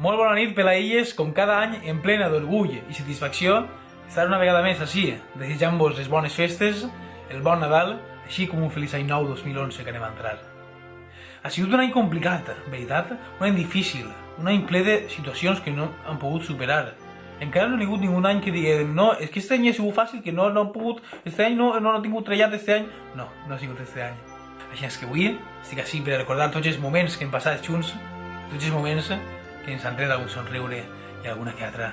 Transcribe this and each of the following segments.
Molt bona nit, pelaïlles, com cada any, en plena d'orgull i satisfacció, estar una vegada més així, desitjant-vos les bones festes, el bon Nadal, així com un feliç any nou 2011 que anem a entrar. Ha sigut un any complicat, veritat? Un any difícil, un any ple de situacions que no han pogut superar. Encara no hi ha hagut ningú any que diguem no, és que este any ha sigut fàcil, que no he pogut, este any no he tingut trellat este any. No, no ha sigut este any. Així és que avui estic així per recordar tots els moments que hem passat junts, tots els moments que ens han tret algun somriure i alguna que altra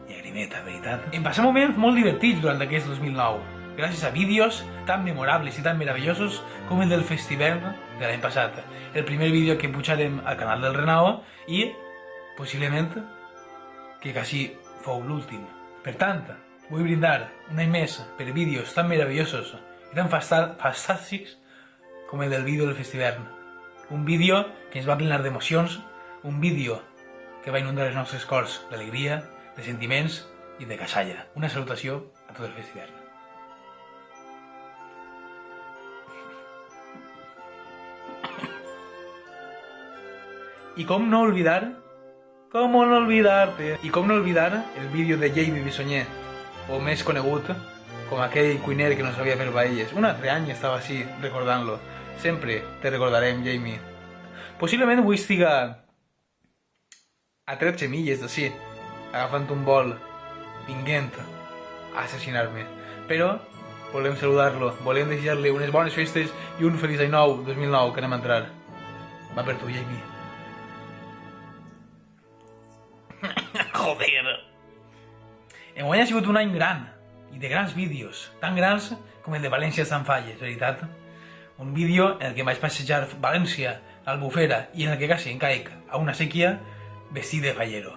llagrimeta, veritat? Hem passat moments molt divertits durant aquest 2009, gràcies a vídeos tan memorables i tan meravellosos com el del festival de l'any passat. El primer vídeo que pujarem al canal del Renao i, possiblement, que quasi fou l'últim. Per tant, vull brindar un any més per vídeos tan meravellosos i tan fantàstics com el del vídeo del festival. Un vídeo que ens va plenar d'emocions, un vídeo que va inundar els nostres cors d'alegria, de sentiments i de casalla. Una salutació a tot el festival. I com no oblidar-te, i com no oblidar el vídeo de Jamie Bisonyer, o més conegut com aquell cuiner que no sabia fer paelles. Un altre any estava així, recordant-lo. Sempre te recordarem, Jamie. Possiblement avui estiga a 13 milles d'ací, agafant un vol, vinguent a assassinar-me. Però volem saludar-lo, volem desitjar-li unes bones festes i un feliç any nou 2009 que anem a entrar. Va per tu, Jamie. Joder. Enguany ha sigut un any gran i de grans vídeos, tan grans com el de València Sanfalles, veritat? Un vídeo en el que vaig passejar València, l'Albufera, i en el que quasi em caic a una sèquia vestit de fallero.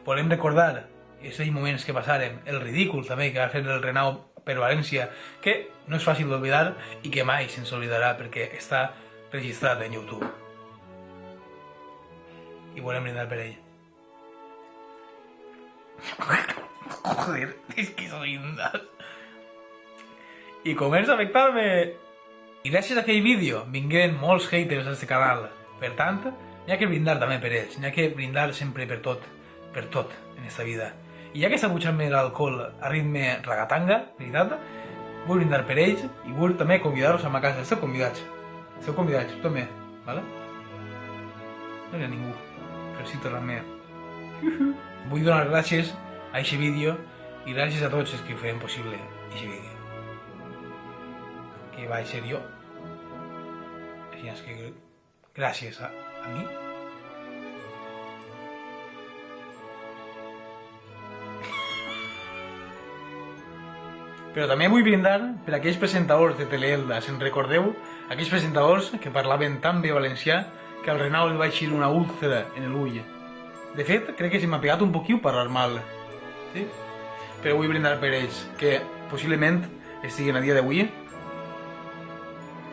Volem recordar aquells moments que passàrem, el ridícul també que va fer el Renao per València, que no és fàcil d'oblidar i que mai se'ns oblidarà perquè està registrat en YouTube. I volem brindar per ell. Joder, és que soy indas. I comença a afectar-me. I gràcies a aquell vídeo vingueren molts haters a aquest canal. Per tant, n'hi ha que brindar també per ells. N'hi ha que brindar sempre per tot en esta vida. I ja que està pujant-me l'alcohol a ritme ragatanga, veritat, vull brindar per ells i vull també convidar-los a ma casa. Esteu convidats, tu també, vale? No hi ha ningú, però sí tornar-me. Vull donar gràcies a aquest vídeo i gràcies a tots els que ho feien possible, aquest vídeo. Que vaig ser jo. Així és que gràcies a mi. Però també vull brindar per aquells presentadors de Teleelda. Se'n recordeu? Aquells presentadors que parlaven tan bé valencià que al Renau li va eixir una úlcera en l'ull. De fet, crec que se m'ha pegat un poquiu parlar mal. Sí? Però vull brindar per ells, que possiblement estiguen a dia d'avui,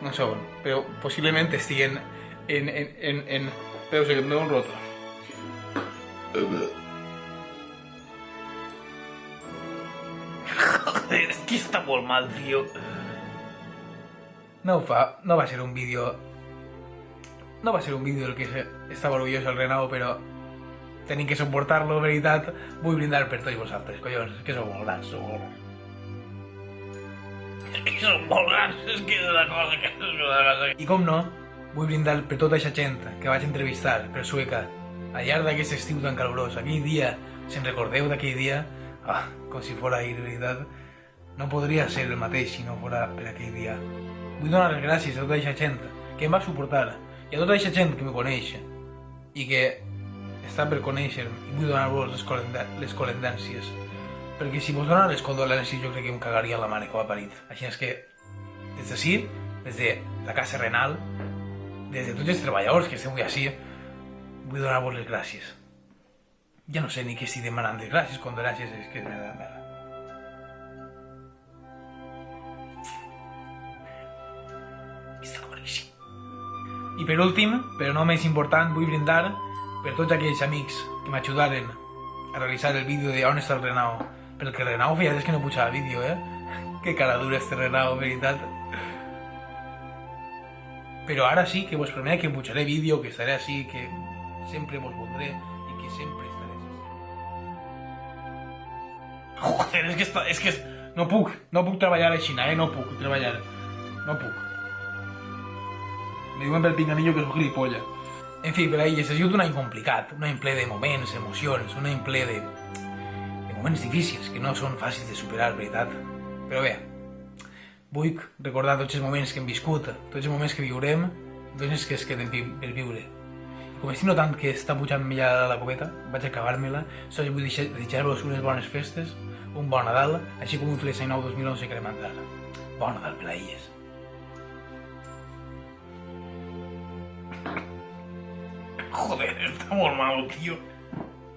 no sé on, però possiblement estiguen en... Espera un segon, em dono un roto. Joder, és que està molt mal, tio. No va ser un vídeo... No va ser un vídeo del que estava orgullós el Renau, però tenim que suportar-lo, veritat. Vull brindar per tots vosaltres, collons, que sou molt grans, que són molt grans, és que és una cosa que no és una cosa. I com no, vull brindar per tota aquesta gent que vaig entrevistar per Sueca al llarg d'aquest estiu tan calorós. Aquell dia, se'n recordeu d'aquell dia? Com si fora ahir, veritat. No podria ser el mateix si no fora per aquell dia. Vull donar les gràcies a tota aquesta gent que em va suportar i a tota aquesta gent que me coneix i que està per conèixer-me, i vull donar-vos les condolències. Perquè si vos donen les condolències jo crec que em cagaria la mare que ho ha parit. Així és que, des d'ací, des de la Casa Renal, des de tots els treballadors que estem avui així, vull donar-vos les gràcies. Ja no sé ni què estic demanant de gràcies, condolències, és que me da merda. Està boníssim. I per últim, però no més important, vull brindar per tots aquells amics que m'ajudaren a realitzar el vídeo de On està el Renao. Perquè el Renao feia des que no pujava vídeo, Que cara dura este Renao, veritat. Però ara sí que vos promet que pujaré vídeo, que estaré així, que sempre vos voldré i que sempre estaré així. Joder, és que no puc treballar a Xina, no puc treballar. No puc. Me diuen pel pinganillo que soc gilipollas. En fi, per ahir, ha sigut un any complicat, un any ple de moments, emocions, un any ple de moments difícils que no són fàcils de superar, veritat. Però bé, vull recordar tots els moments que hem viscut, tots els moments que viurem, tots els que es queden per viure. Com estimo tant que està pujant ja la copeta, vaig a acabar-me-la, sols vull desitjar-vos unes bones festes, un bon Nadal, així com un feliç any nou 2011 que anem a entrar. Bon Nadal, pelailles. Joder, està molt malo, tio.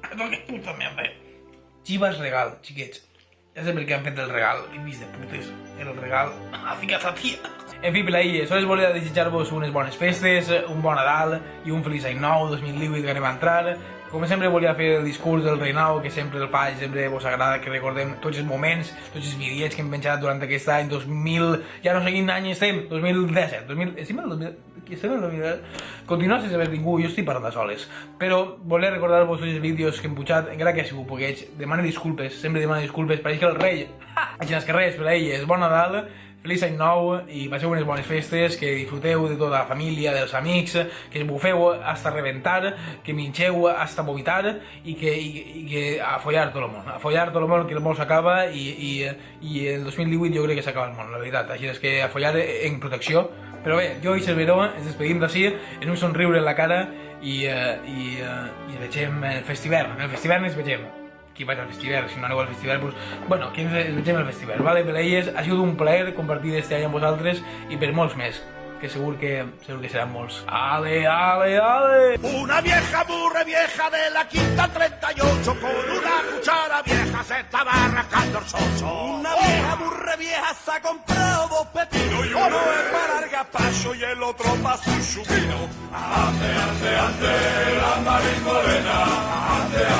Que puta merda. Chivas regal, xiquets. Ja sé per què han fet el regal, fills de putes. El regal... ficat a tia. En fi, pelailles, sols volia desitjar-vos unes bones festes, un bon Nadal i un feliç any nou 2018 que anem a entrar. Com sempre volia fer el discurs del rei Nau, que sempre el faig, sempre vos agrada que recordem tots els moments, tots els vídeos que hem penjat durant aquest any 2000... Ja no sé quin any estem, 2017, estem el 2000... Estem el 2010... Continua sense haver ningú, jo estic parlant de soles. Però volia recordar-vos tots els vídeos que hem pujat, encara que ha sigut poquets, demano disculpes, sempre demano disculpes, pareix que el rei... Així que res, per ells, bon Nadal, feliç any nou i passeu unes bones festes, que disfruteu de tota la família, dels amics, que es bufeu hasta reventar, que minxeu hasta vomitar i que a follar tot el món, que el món s'acaba i el 2018 jo crec que s'acaba el món, la veritat, així és que a follar en protecció. Però bé, jo i Cerveró ens despedim d'ací en un somriure en la cara i ens vegem el festivern, ens vegem. Qui vaig al festival, si no aneu al festival, doncs... Bueno, que ens vegem al festival, vale? Per elles ha sigut un plaer compartir este any amb vosaltres i per molts més, que segur que seran molts. Ale, ale, ale! Una vieja burra vieja de la quinta 38 con una cuchara vieja se estaba rascando el soso. Una vieja burra vieja se ha comprado 2 pepinos y uno es para el gazpacho y el otro para su chupino. Ande, ande, ande, la marimorena, ande, ande.